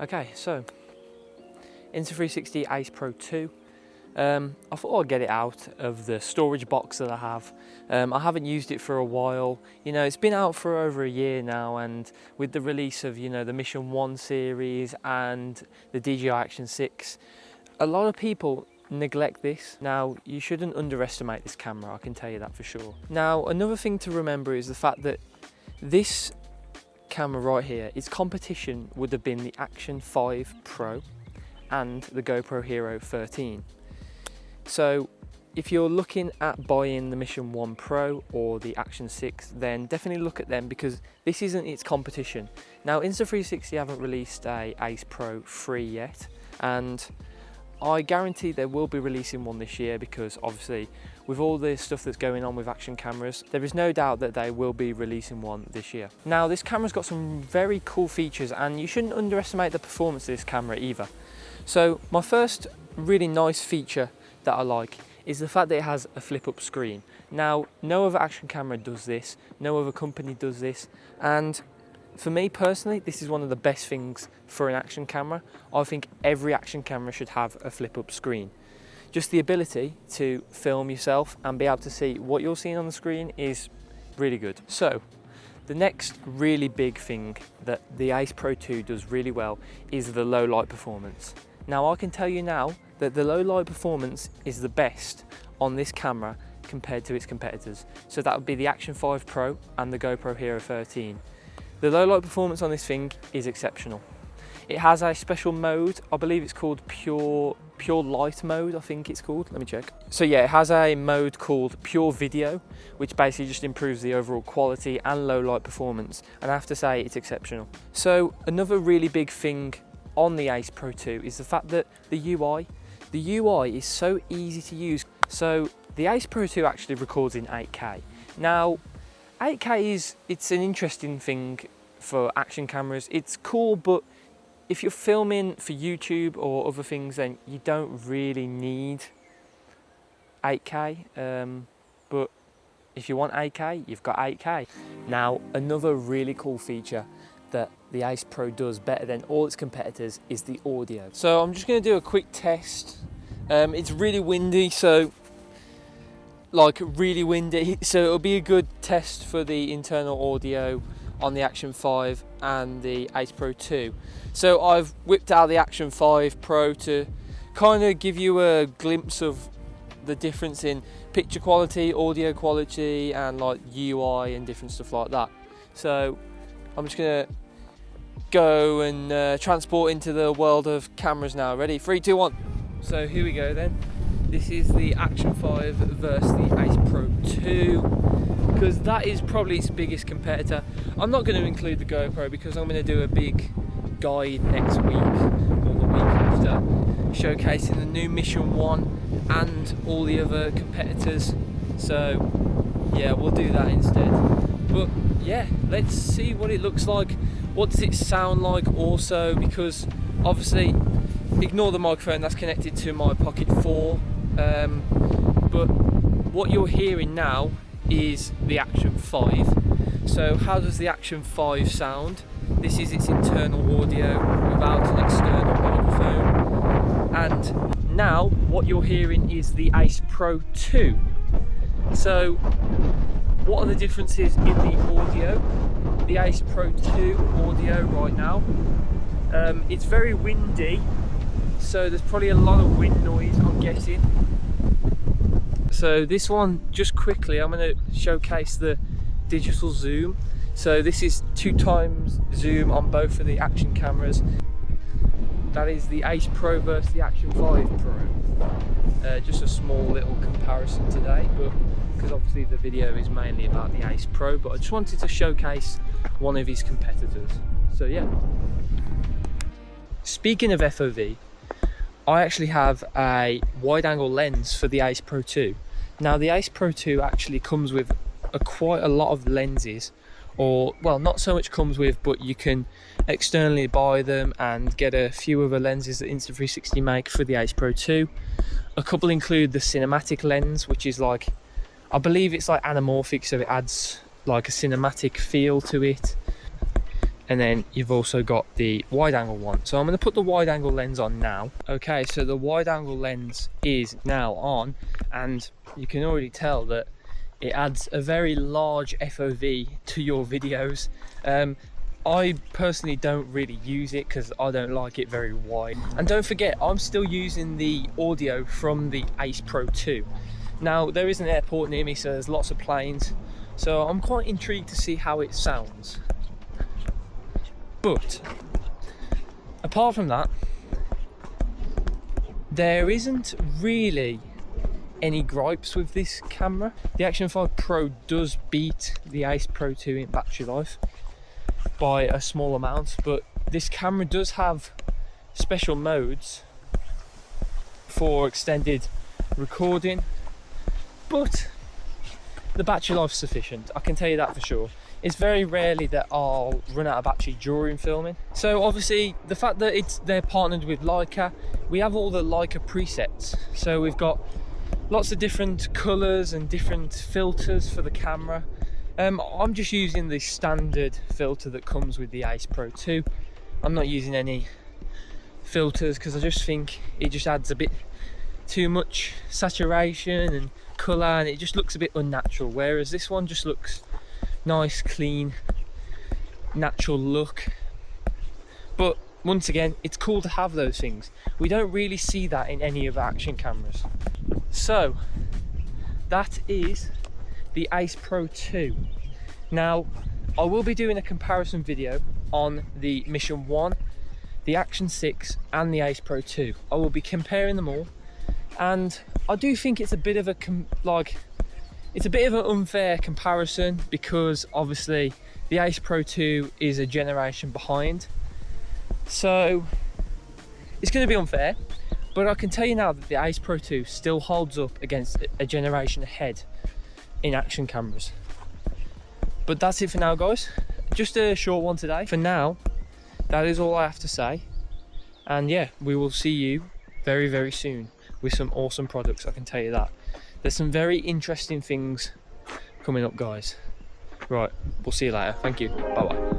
Okay, so Insta360 Acepro2. I thought I'd get it out of the storage box that I have. I haven't used it for a while. You know, it's been out for over a year now, and with the release of, the Mission 1 series and the DJI Action 6, a lot of people neglect this. Now, you shouldn't underestimate this camera, I can tell you that for sure. Now, another thing to remember is the fact that this camera right here, its competition would have been the Action 5 Pro and the GoPro Hero 13. So if you're looking at buying the Mission 1 Pro or the Action 6, then definitely look at them, because this isn't its competition. Now, Insta360 haven't released a AcePro 3 yet, and I guarantee they will be releasing one this year, because obviously with all the stuff that's going on with action cameras, there is no doubt that they will be releasing one this year. Now, this camera's got some very cool features, and you shouldn't underestimate the performance of this camera either. So my first really nice feature that I like is the fact that it has a flip up screen. Now, no other action camera does this, no other company does this, and for me personally, this is one of the best things for an action camera. I think every action camera should have a flip up screen. Just the ability to film yourself and be able to see what you're seeing on the screen is really good. So the next really big thing that the AcePro 2 does really well is the low light performance. Now, I can tell you now that the low light performance is the best on this camera compared to its competitors. So that would be the Action 5 Pro and the GoPro Hero 13. The low light performance on this thing is exceptional. It has a special mode, I believe it's called pure light mode, I think it's called, let me check. So yeah, it has a mode called pure video, which basically just improves the overall quality and low light performance, and I have to say it's exceptional. So another really big thing on the AcePro 2 is the fact that the UI is so easy to use. So the AcePro 2 actually records in 8K. Now, 8K it's an interesting thing for action cameras. It's cool, but if you're filming for YouTube or other things, then you don't really need 8K. But if you want 8K, you've got 8K. Now, another really cool feature that the AcePro does better than all its competitors is the audio. So I'm just going to do a quick test. It's really windy, so it'll be a good test for the internal audio on the Action 5 and the AcePro 2. So I've whipped out the Action 5 Pro to kind of give you a glimpse of the difference in picture quality, audio quality, and like UI and different stuff like that. So I'm just gonna go and transport into the world of cameras now. Ready? 3, 2, 1. So here we go then. This is the Action 5 versus the AcePro 2, because that is probably its biggest competitor. I'm not going to include the GoPro because I'm going to do a big guide next week or the week after, showcasing the new Mission 1 and all the other competitors. So yeah, we'll do that instead. But yeah, let's see what it looks like. What does it sound like also, because obviously, ignore the microphone, that's connected to my Pocket 4. But what you're hearing now is the Action 5. So how does the Action 5 sound? This is its internal audio without an external microphone. And now what you're hearing is the AcePro 2. So what are the differences in the audio? The AcePro 2 audio right now, it's very windy, so there's probably a lot of wind noise, I'm guessing. So this one, just quickly, I'm going to showcase the digital zoom. So this is 2x zoom on both of the action cameras. That is the AcePro versus the Action 5 Pro. Just a small little comparison today, but because obviously the video is mainly about the AcePro, but I just wanted to showcase one of his competitors. So yeah. Speaking of FOV, I actually have a wide angle lens for the AcePro 2. Now the AcePro 2 actually comes with quite a lot of lenses, or well, not so much comes with, but you can externally buy them and get a few other lenses that Insta360 make for the AcePro 2. A couple include the cinematic lens, which is like, I believe it's like anamorphic, so it adds like a cinematic feel to it. and then you've also got the wide angle one. So I'm going to put the wide angle lens on now. Okay, so the wide angle lens is now on, and you can already tell that it adds a very large FOV to your videos. I personally don't really use it because I don't like it very wide. And don't forget, I'm still using the audio from the AcePro 2. Now, there is an airport near me, so there's lots of planes. So I'm quite intrigued to see how it sounds. But apart from that, there isn't really any gripes with this camera. The Action 5 Pro does beat the AcePro 2 in battery life by a small amount, but this camera does have special modes for extended recording, but the battery life's sufficient, I can tell you that for sure. It's very rarely that I'll run out of battery during filming. So obviously the fact that they're partnered with Leica, we have all the Leica presets. So we've got lots of different colours and different filters for the camera. I'm just using the standard filter that comes with the AcePro 2. I'm not using any filters because I just think it just adds a bit too much saturation and colour, and it just looks a bit unnatural, whereas this one just looks nice, clean, natural look. But once again, it's cool to have those things. We don't really see that in any of our action cameras. So that is the AcePro 2. Now I will be doing a comparison video on the Mission 1, the Action 6 and the AcePro 2. I will be comparing them all, and I do think it's a bit of a it's a bit of an unfair comparison because obviously the AcePro 2 is a generation behind, so it's going to be unfair. But I can tell you now that the AcePro 2 still holds up against a generation ahead in action cameras. But that's it for now, guys. Just a short one today. For now, that is all I have to say. And yeah, we will see you very, very soon with some awesome products, I can tell you that. There's some very interesting things coming up, guys. Right, we'll see you later. Thank you. Bye-bye.